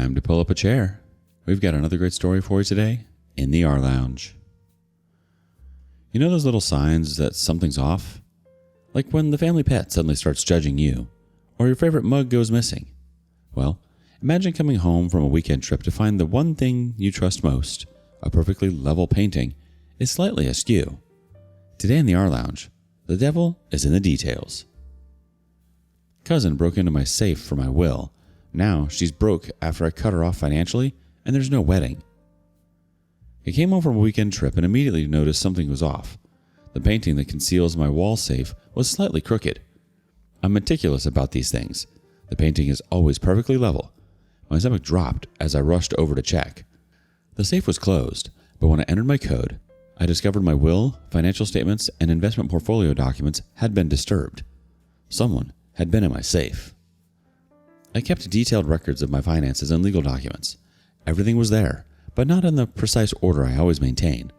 Time to pull up a chair. We've got another great story for you today in the rLounge. You know those little signs that something's off? Like when the family pet suddenly starts judging you, or your favorite mug goes missing. Well, imagine coming home from a weekend trip to find the one thing you trust most, a perfectly level painting, is slightly askew. Today in the rLounge, the devil is in the details. Cousin broke into my safe for my will. Now she's broke after I cut her off financially, and there's no wedding. I came home from a weekend trip and immediately noticed something was off. The painting that conceals my wall safe was slightly crooked. I'm meticulous about these things. The painting is always perfectly level. My stomach dropped as I rushed over to check. The safe was closed, but when I entered my code, I discovered my will, financial statements, and investment portfolio documents had been disturbed. Someone had been in my safe. I kept detailed records of my finances and legal documents. Everything was there, but not in the precise order I always maintain.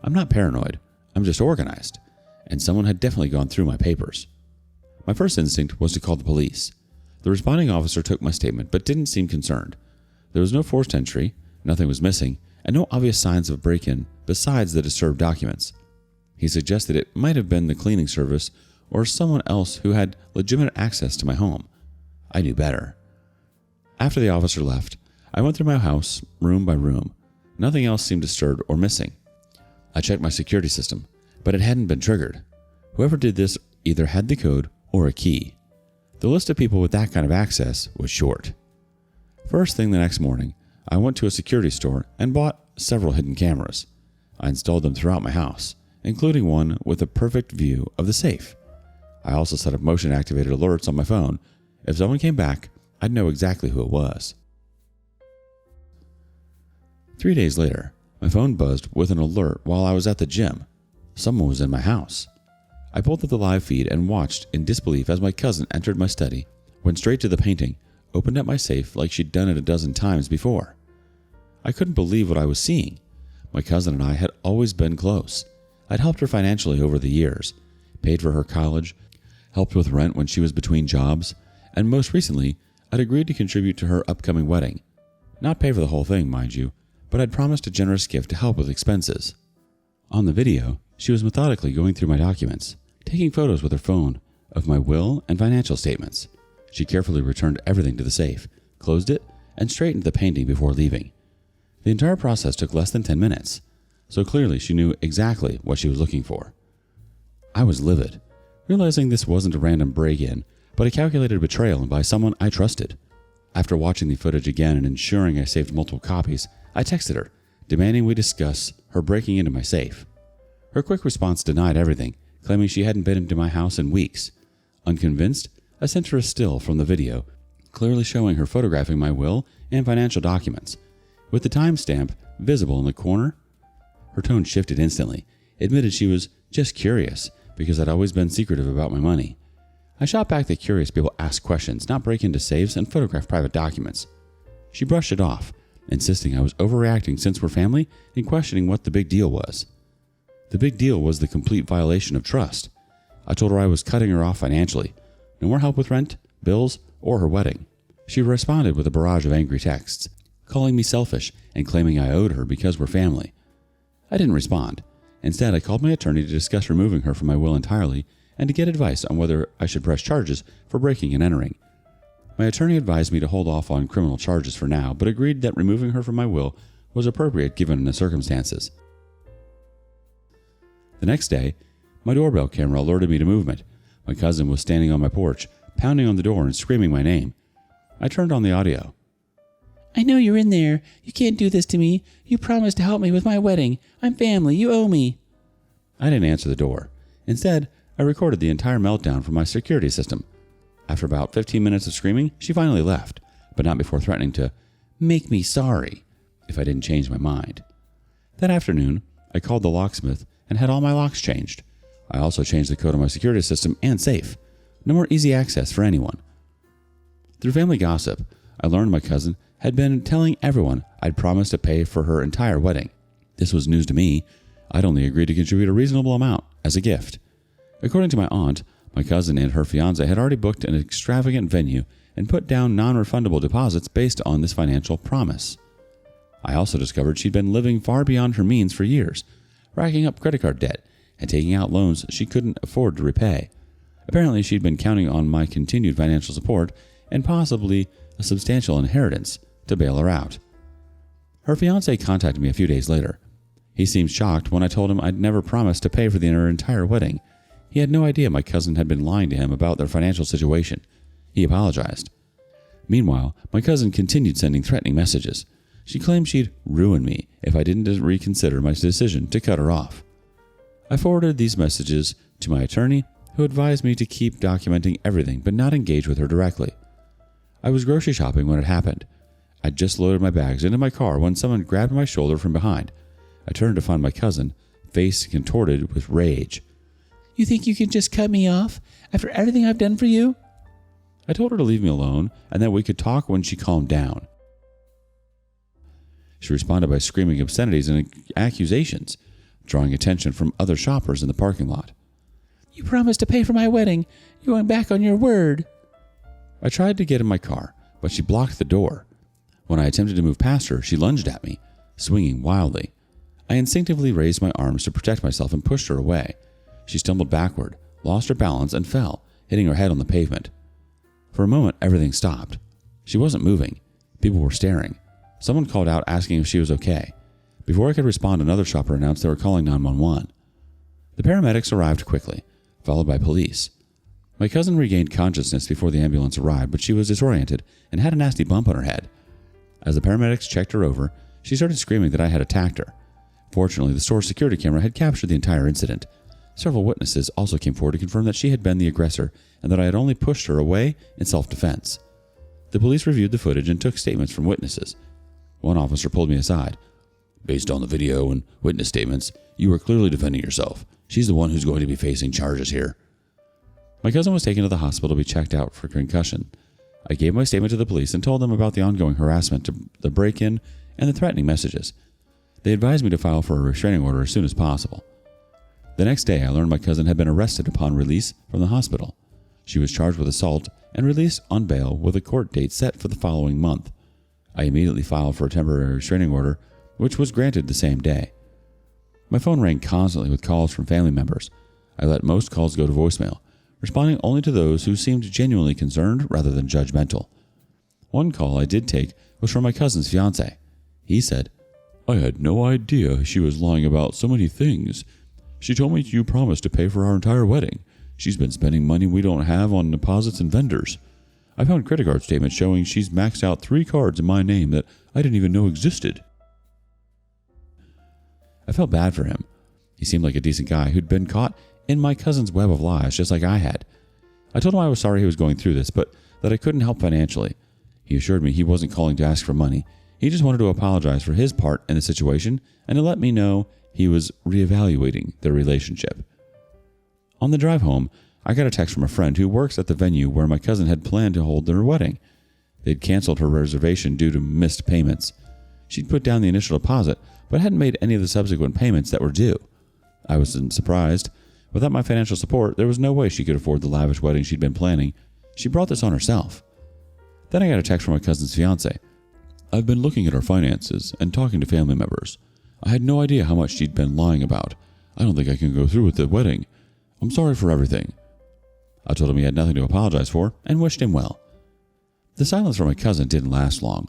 I'm not paranoid, I'm just organized, and someone had definitely gone through my papers. My first instinct was to call the police. The responding officer took my statement but didn't seem concerned. There was no forced entry, nothing was missing, and no obvious signs of a break-in besides the disturbed documents. He suggested it might have been the cleaning service or someone else who had legitimate access to my home. I knew better. After the officer left, I went through my house, room by room. Nothing else seemed disturbed or missing. I checked my security system, but it hadn't been triggered. Whoever did this either had the code or a key. The list of people with that kind of access was short. First thing the next morning, I went to a security store and bought several hidden cameras. I installed them throughout my house, including one with a perfect view of the safe. I also set up motion-activated alerts on my phone. If someone came back, I'd know exactly who it was. 3 days later, my phone buzzed with an alert while I was at the gym. Someone was in my house. I pulled up the live feed and watched in disbelief as my cousin entered my study, went straight to the painting, opened up my safe like she'd done it a dozen times before. I couldn't believe what I was seeing. My cousin and I had always been close. I'd helped her financially over the years, paid for her college, helped with rent when she was between jobs, and most recently, I'd agreed to contribute to her upcoming wedding. Not pay for the whole thing, mind you, but I'd promised a generous gift to help with expenses. On the video, she was methodically going through my documents, taking photos with her phone of my will and financial statements. She carefully returned everything to the safe, closed it, and straightened the painting before leaving. The entire process took less than 10 minutes, so clearly she knew exactly what she was looking for. I was livid, realizing this wasn't a random break-in, but a calculated betrayal by someone I trusted. After watching the footage again and ensuring I saved multiple copies, I texted her, demanding we discuss her breaking into my safe. Her quick response denied everything, claiming she hadn't been into my house in weeks. Unconvinced, I sent her a still from the video, clearly showing her photographing my will and financial documents. With the timestamp visible in the corner, her tone shifted instantly, admitted she was just curious because I'd always been secretive about my money. I shot back that curious people ask questions, not break into safes and photograph private documents. She brushed it off, insisting I was overreacting since we're family and questioning what the big deal was. The big deal was the complete violation of trust. I told her I was cutting her off financially. No more help with rent, bills, or her wedding. She responded with a barrage of angry texts, calling me selfish and claiming I owed her because we're family. I didn't respond. Instead, I called my attorney to discuss removing her from my will entirely and to get advice on whether I should press charges for breaking and entering. My attorney advised me to hold off on criminal charges for now, but agreed that removing her from my will was appropriate given the circumstances. The next day, my doorbell camera alerted me to movement. My cousin was standing on my porch, pounding on the door and screaming my name. I turned on the audio. "I know you're in there. You can't do this to me. You promised to help me with my wedding. I'm family. You owe me." I didn't answer the door. Instead, I recorded the entire meltdown from my security system. After about 15 minutes of screaming, she finally left, but not before threatening to make me sorry if I didn't change my mind. That afternoon, I called the locksmith and had all my locks changed. I also changed the code on my security system and safe. No more easy access for anyone. Through family gossip, I learned my cousin had been telling everyone I'd promised to pay for her entire wedding. This was news to me. I'd only agreed to contribute a reasonable amount as a gift. According to my aunt, my cousin and her fiancé had already booked an extravagant venue and put down non-refundable deposits based on this financial promise. I also discovered she'd been living far beyond her means for years, racking up credit card debt and taking out loans she couldn't afford to repay. Apparently, she'd been counting on my continued financial support and possibly a substantial inheritance to bail her out. Her fiancé contacted me a few days later. He seemed shocked when I told him I'd never promised to pay for her entire wedding. He had no idea my cousin had been lying to him about their financial situation. He apologized. Meanwhile, my cousin continued sending threatening messages. She claimed she'd ruin me if I didn't reconsider my decision to cut her off. I forwarded these messages to my attorney, who advised me to keep documenting everything but not engage with her directly. I was grocery shopping when it happened. I'd just loaded my bags into my car when someone grabbed my shoulder from behind. I turned to find my cousin, face contorted with rage. You think you can just cut me off after everything I've done for you? I told her to leave me alone and that we could talk when she calmed down. She responded by screaming obscenities and accusations, drawing attention from other shoppers in the parking lot. You promised to pay for my wedding. You're going back on your word. I tried to get in my car, but she blocked the door. When I attempted to move past her, she lunged at me, swinging wildly. I instinctively raised my arms to protect myself and pushed her away. She stumbled backward, lost her balance, and fell, hitting her head on the pavement. For a moment, everything stopped. She wasn't moving. People were staring. Someone called out asking if she was okay. Before I could respond, another shopper announced they were calling 911. The paramedics arrived quickly, followed by police. My cousin regained consciousness before the ambulance arrived, but she was disoriented and had a nasty bump on her head. As the paramedics checked her over, she started screaming that I had attacked her. Fortunately, the store's security camera had captured the entire incident. Several witnesses also came forward to confirm that she had been the aggressor and that I had only pushed her away in self-defense. The police reviewed the footage and took statements from witnesses. One officer pulled me aside. Based on the video and witness statements, you were clearly defending yourself. She's the one who's going to be facing charges here. My cousin was taken to the hospital to be checked out for concussion. I gave my statement to the police and told them about the ongoing harassment, the break-in, and the threatening messages. They advised me to file for a restraining order as soon as possible. The next day, I learned my cousin had been arrested upon release from the hospital. She was charged with assault and released on bail with a court date set for the following month. I immediately filed for a temporary restraining order, which was granted the same day. My phone rang constantly with calls from family members. I let most calls go to voicemail, responding only to those who seemed genuinely concerned rather than judgmental. One call I did take was from my cousin's fiancé. He said, I had no idea she was lying about so many things. She told me you promised to pay for our entire wedding. She's been spending money we don't have on deposits and vendors. I found credit card statements showing she's maxed out 3 cards in my name that I didn't even know existed. I felt bad for him. He seemed like a decent guy who'd been caught in my cousin's web of lies just like I had. I told him I was sorry he was going through this, but that I couldn't help financially. He assured me he wasn't calling to ask for money. He just wanted to apologize for his part in the situation and to let me know he was reevaluating their relationship. On the drive home, I got a text from a friend who works at the venue where my cousin had planned to hold their wedding. They'd canceled her reservation due to missed payments. She'd put down the initial deposit, but hadn't made any of the subsequent payments that were due. I wasn't surprised. Without my financial support, there was no way she could afford the lavish wedding she'd been planning. She brought this on herself. Then I got a text from my cousin's fiancé. I've been looking at our finances and talking to family members. I had no idea how much she'd been lying about. I don't think I can go through with the wedding. I'm sorry for everything. I told him he had nothing to apologize for and wished him well. The silence from my cousin didn't last long.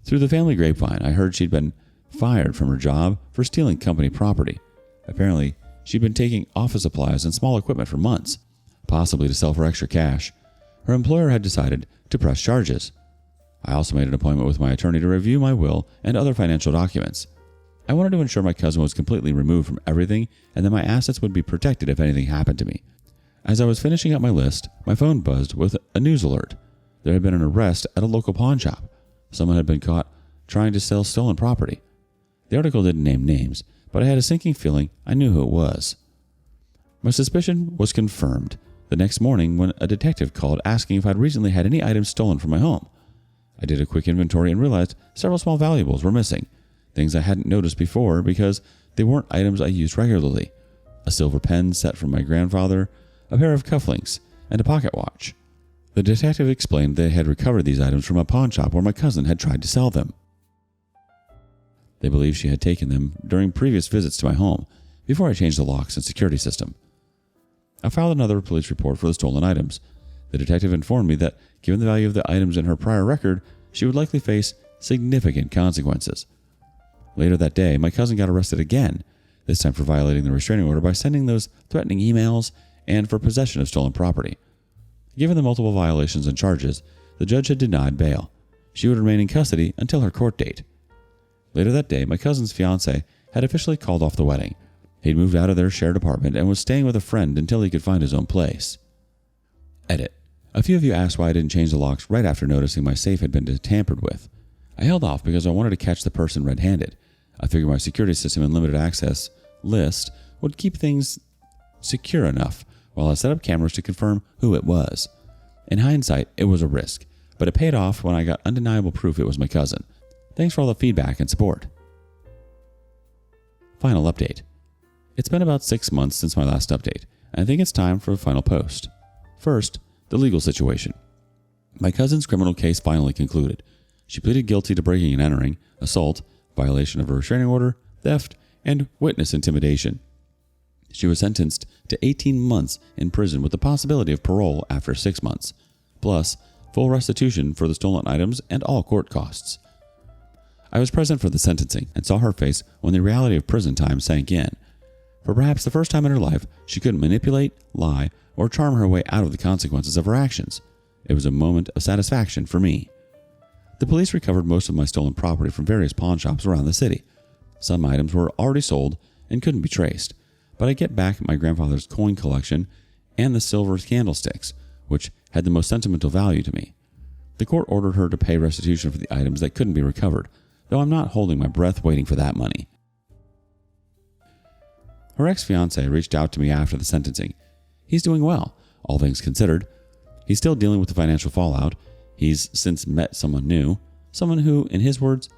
Through the family grapevine, I heard she'd been fired from her job for stealing company property. Apparently, she'd been taking office supplies and small equipment for months, possibly to sell for extra cash. Her employer had decided to press charges. I also made an appointment with my attorney to review my will and other financial documents. I wanted to ensure my cousin was completely removed from everything and that my assets would be protected if anything happened to me. As I was finishing up my list, my phone buzzed with a news alert. There had been an arrest at a local pawn shop. Someone had been caught trying to sell stolen property. The article didn't name names, but I had a sinking feeling I knew who it was. My suspicion was confirmed the next morning when a detective called asking if I'd recently had any items stolen from my home. I did a quick inventory and realized several small valuables were missing, things I hadn't noticed before because they weren't items I used regularly. A silver pen set from my grandfather, a pair of cufflinks, and a pocket watch. The detective explained they had recovered these items from a pawn shop where my cousin had tried to sell them. They believed she had taken them during previous visits to my home, before I changed the locks and security system. I filed another police report for the stolen items. The detective informed me that, given the value of the items in her prior record, she would likely face significant consequences. Later that day, my cousin got arrested again, this time for violating the restraining order by sending those threatening emails and for possession of stolen property. Given the multiple violations and charges, the judge had denied bail. She would remain in custody until her court date. Later that day, my cousin's fiancé had officially called off the wedding. He'd moved out of their shared apartment and was staying with a friend until he could find his own place. Edit. A few of you asked why I didn't change the locks right after noticing my safe had been tampered with. I held off because I wanted to catch the person red-handed. I figured my security system and limited access list would keep things secure enough while I set up cameras to confirm who it was. In hindsight, it was a risk, but it paid off when I got undeniable proof it was my cousin. Thanks for all the feedback and support. Final update. It's been about 6 months since my last update, and I think it's time for a final post. First, the legal situation. My cousin's criminal case finally concluded. She pleaded guilty to breaking and entering, assault, violation of a restraining order, theft, and witness intimidation. She was sentenced to 18 months in prison with the possibility of parole after 6 months, plus full restitution for the stolen items and all court costs. I was present for the sentencing and saw her face when the reality of prison time sank in. For perhaps the first time in her life, she couldn't manipulate, lie, or charm her way out of the consequences of her actions. It was a moment of satisfaction for me. The police recovered most of my stolen property from various pawn shops around the city. Some items were already sold and couldn't be traced, but I get back my grandfather's coin collection and the silver candlesticks, which had the most sentimental value to me. The court ordered her to pay restitution for the items that couldn't be recovered, though I'm not holding my breath waiting for that money. Her ex-fiancé reached out to me after the sentencing. He's doing well, all things considered. He's still dealing with the financial fallout. He's since met someone new, someone who, in his words,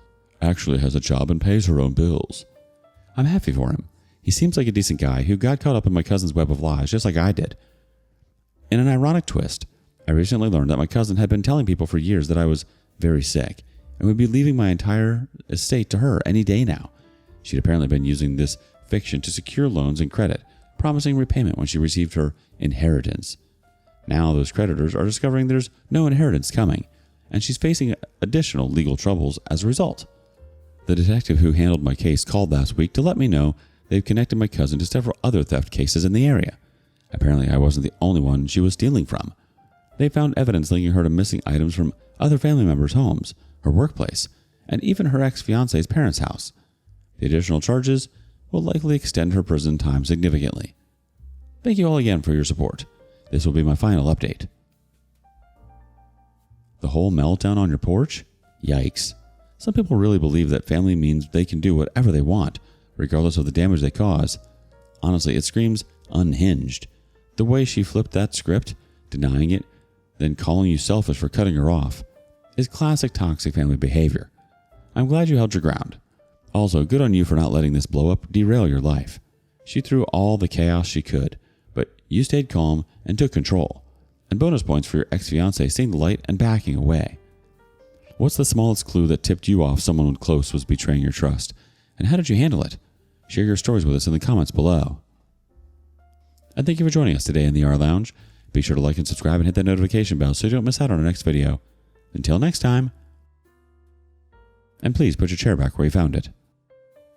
actually has a job and pays her own bills. I'm happy for him. He seems like a decent guy who got caught up in my cousin's web of lies just like I did. In an ironic twist, I recently learned that my cousin had been telling people for years that I was very sick and would be leaving my entire estate to her any day now. She'd apparently been using this fiction to secure loans and credit, promising repayment when she received her inheritance. Now those creditors are discovering there's no inheritance coming, and she's facing additional legal troubles as a result. The detective who handled my case called last week to let me know they've connected my cousin to several other theft cases in the area. Apparently I wasn't the only one she was stealing from. They found evidence linking her to missing items from other family members' homes, her workplace, and even her ex-fiancé's parents' house. The additional charges will likely extend her prison time significantly. Thank you all again for your support. This will be my final update. The whole meltdown on your porch? Yikes. Some people really believe that family means they can do whatever they want, regardless of the damage they cause. Honestly, it screams unhinged. The way she flipped that script, denying it, then calling you selfish for cutting her off, is classic toxic family behavior. I'm glad you held your ground. Also, good on you for not letting this blow up derail your life. She threw all the chaos she could, but you stayed calm and took control. And bonus points for your ex-fiancé seeing the light and backing away. What's the smallest clue that tipped you off someone close was betraying your trust? And how did you handle it? Share your stories with us in the comments below. And thank you for joining us today in the rLounge. Be sure to like and subscribe and hit that notification bell so you don't miss out on our next video. Until next time. And please put your chair back where you found it.